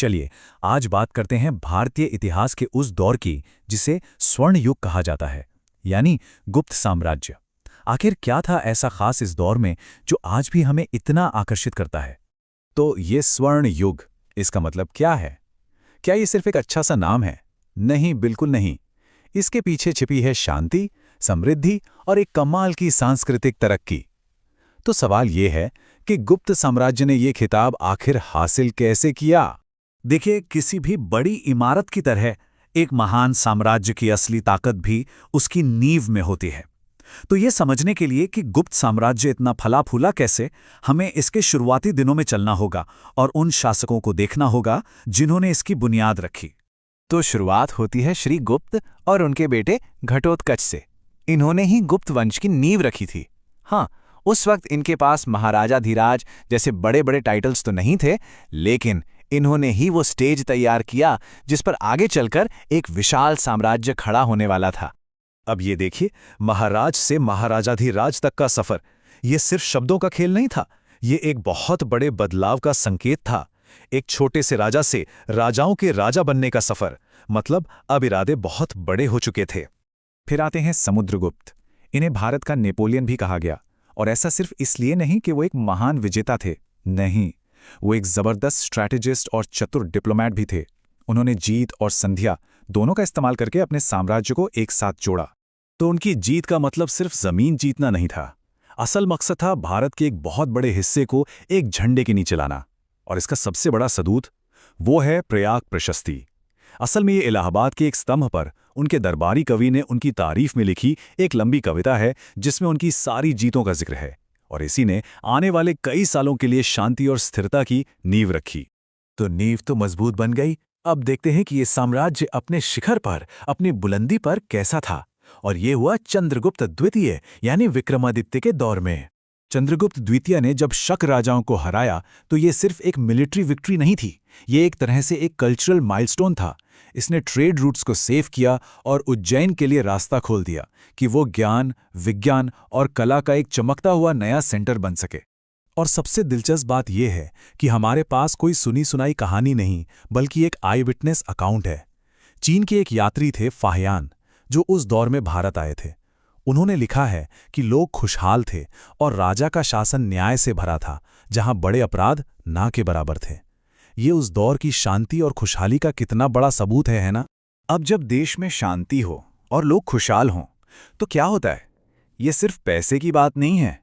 चलिए आज बात करते हैं भारतीय इतिहास के उस दौर की जिसे स्वर्ण युग कहा जाता है, यानी गुप्त साम्राज्य। आखिर क्या था ऐसा खास इस दौर में जो आज भी हमें इतना आकर्षित करता है? तो ये स्वर्ण युग, इसका मतलब क्या है? क्या ये सिर्फ एक अच्छा सा नाम है? नहीं, बिल्कुल नहीं। इसके पीछे छिपी है शांति, समृद्धि और एक कमाल की सांस्कृतिक तरक्की। तो सवाल ये है कि गुप्त साम्राज्य ने ये खिताब आखिर हासिल कैसे किया? देखिए, किसी भी बड़ी इमारत की तरह एक महान साम्राज्य की असली ताकत भी उसकी नींव में होती है। तो ये समझने के लिए कि गुप्त साम्राज्य इतना फला फूला कैसे, हमें इसके शुरुआती दिनों में चलना होगा और उन शासकों को देखना होगा जिन्होंने इसकी बुनियाद रखी। तो शुरुआत होती है श्री गुप्त और उनके बेटे घटोत्कच से। इन्होंने ही गुप्त वंश की नींव रखी थी। हाँ, उस वक्त इनके पास महाराजाधिराज जैसे बड़े बड़े टाइटल्स तो नहीं थे, लेकिन इन्होंने ही वो स्टेज तैयार किया जिस पर आगे चलकर एक विशाल साम्राज्य खड़ा होने वाला था। अब ये देखिए, महाराज से महाराजाधिराज तक का सफर, ये सिर्फ शब्दों का खेल नहीं था, ये एक बहुत बड़े बदलाव का संकेत था। एक छोटे से राजा से राजाओं के राजा बनने का सफर, मतलब अब इरादे बहुत बड़े हो चुके थे। फिर आते हैं समुद्रगुप्त। इन्हें भारत का नेपोलियन भी कहा गया, और ऐसा सिर्फ इसलिए नहीं कि वो एक महान विजेता थे, नहीं, वो एक जबरदस्त स्ट्रैटेजिस्ट और चतुर डिप्लोमैट भी थे। उन्होंने जीत और संध्या दोनों का इस्तेमाल करके अपने साम्राज्य को एक साथ जोड़ा। तो उनकी जीत का मतलब सिर्फ जमीन जीतना नहीं था, असल मकसद था भारत के एक बहुत बड़े हिस्से को एक झंडे के नीचे लाना। और इसका सबसे बड़ा सबूत वो है प्रयाग प्रशस्ति। असल में ये इलाहाबाद के एक स्तंभ पर उनके दरबारी कवि ने उनकी तारीफ में लिखी एक लंबी कविता है जिसमें उनकी सारी जीतों का जिक्र है, और इसी ने आने वाले कई सालों के लिए शांति और स्थिरता की नींव रखी। तो नींव तो मजबूत बन गई। अब देखते हैं कि ये साम्राज्य अपने शिखर पर, अपनी बुलंदी पर कैसा था। और ये हुआ चंद्रगुप्त द्वितीय यानी विक्रमादित्य के दौर में। चंद्रगुप्त द्वितीय ने जब शक राजाओं को हराया तो ये सिर्फ एक मिलिट्री विक्ट्री नहीं थी, ये एक तरह से एक कल्चरल माइलस्टोन था। इसने ट्रेड रूट्स को सेव किया और उज्जैन के लिए रास्ता खोल दिया कि वो ज्ञान, विज्ञान और कला का एक चमकता हुआ नया सेंटर बन सके। और सबसे दिलचस्प बात यह है कि हमारे पास कोई सुनी सुनाई कहानी नहीं, बल्कि एक आई विटनेस अकाउंट है। चीन के एक यात्री थे फाहियान, जो उस दौर में भारत आए थे। उन्होंने लिखा है कि लोग खुशहाल थे और राजा का शासन न्याय से भरा था, जहां बड़े अपराध ना के बराबर थे। ये उस दौर की शांति और खुशहाली का कितना बड़ा सबूत है ना? अब जब देश में शांति हो और लोग खुशहाल हों, तो क्या होता है? ये सिर्फ पैसे की बात नहीं है।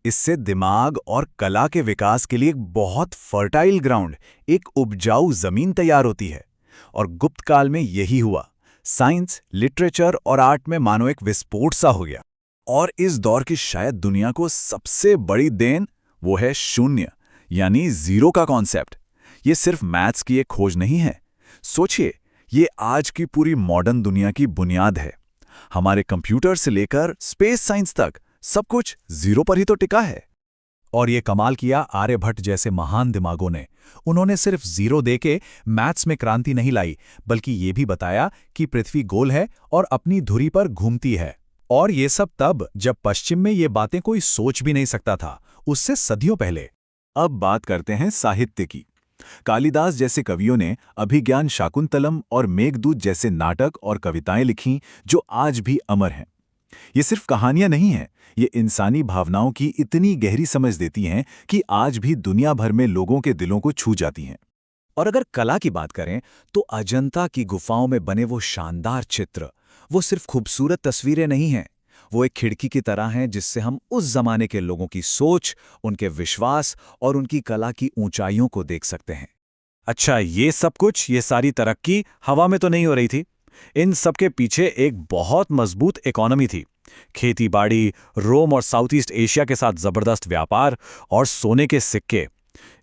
इससे दिमाग और कला के विकास के लिए एक बहुत फर्टाइल ग्राउंड, एक उपजाऊ जमीन तैयार होती है। और गुप्त काल में यही हुआ। साइंस, लिटरेचर और आर्ट में मानो एक विस्फोट सा हो गया। और इस दौर की शायद दुनिया को सबसे बड़ी देन वो है शून्य, यानी जीरो का कॉन्सेप्ट। ये सिर्फ मैथ्स की एक खोज नहीं है। सोचिए, ये आज की पूरी मॉडर्न दुनिया की बुनियाद है। हमारे कंप्यूटर से लेकर स्पेस साइंस तक सब कुछ जीरो पर ही तो टिका है। और ये कमाल किया आर्यभट्ट जैसे महान दिमागों ने। उन्होंने सिर्फ जीरो देके मैथ्स में क्रांति नहीं लाई, बल्कि ये भी बताया कि पृथ्वी गोल है और अपनी धुरी पर घूमती है। और ये सब तब जब पश्चिम में ये बातें कोई सोच भी नहीं सकता था, उससे सदियों पहले। अब बात करते हैं साहित्य की। कालिदास जैसे कवियों ने अभिज्ञान शाकुंतलम और मेघदूत जैसे नाटक और कविताएं लिखीं जो आज भी अमर हैं। ये सिर्फ कहानियां नहीं हैं, ये इंसानी भावनाओं की इतनी गहरी समझ देती हैं कि आज भी दुनिया भर में लोगों के दिलों को छू जाती हैं। और अगर कला की बात करें तो अजंता की गुफाओं में बने वो शानदार चित्र, वो सिर्फ खूबसूरत तस्वीरें नहीं हैं, वो एक खिड़की की तरह हैं जिससे हम उस जमाने के लोगों की सोच, उनके विश्वास और उनकी कला की ऊंचाइयों को देख सकते हैं। अच्छा, ये सब कुछ, ये सारी तरक्की हवा में तो नहीं हो रही थी। इन सब के पीछे एक बहुत मजबूत इकोनॉमी थी। खेती-बाड़ी, रोम और साउथ ईस्ट एशिया के साथ जबरदस्त व्यापार और सोने के सिक्के।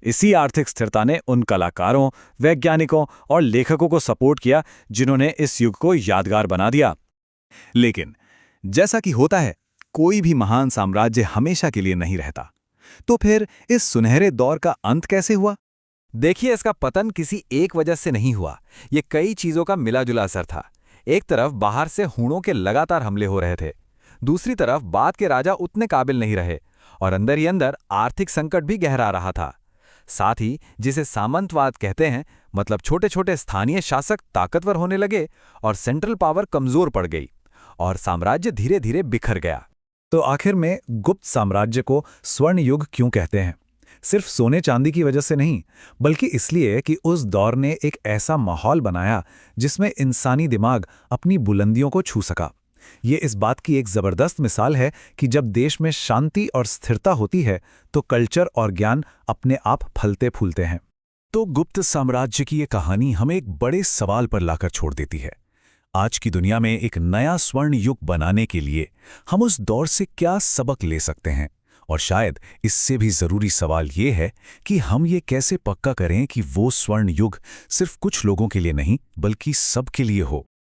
इसी आर्थिक स्थिरता ने उन कलाकारों, वैज्ञानिकों और लेखकों को सपोर्ट किया जिन्होंने इस युग को यादगार बना दिया। लेकिन जैसा कि होता है, कोई भी महान साम्राज्य हमेशा के लिए नहीं रहता। तो फिर इस सुनहरे दौर का अंत कैसे हुआ? देखिए, इसका पतन किसी एक वजह से नहीं हुआ। ये कई चीजों का मिला-जुला असर था। एक तरफ बाहर से हूणों के लगातार हमले हो रहे थे, दूसरी तरफ बाद के राजा उतने काबिल नहीं रहे, और अंदर ही अंदर आर्थिक संकट भी गहरा रहा था। साथ ही जिसे सामंतवाद कहते हैं, मतलब छोटे छोटे स्थानीय शासक ताकतवर होने लगे और सेंट्रल पावर कमजोर पड़ गई और साम्राज्य धीरे धीरे बिखर गया। तो आखिर में गुप्त साम्राज्य को स्वर्ण युग क्यों कहते हैं? सिर्फ सोने चांदी की वजह से नहीं, बल्कि इसलिए कि उस दौर ने एक ऐसा माहौल बनाया जिसमें इंसानी दिमाग अपनी बुलंदियों को छू सका। ये इस बात की एक जबरदस्त मिसाल है कि जब देश में शांति और स्थिरता होती है तो कल्चर और ज्ञान अपने आप फलते फूलते हैं। तो गुप्त साम्राज्य की ये कहानी हमें एक बड़े सवाल पर लाकर छोड़ देती है। आज की दुनिया में एक नया स्वर्ण युग बनाने के लिए हम उस दौर से क्या सबक ले सकते हैं? और शायद इससे भी जरूरी सवाल ये है कि हम ये कैसे पक्का करें कि वो स्वर्ण युग सिर्फ कुछ लोगों के लिए नहीं बल्कि सबके लिए हो।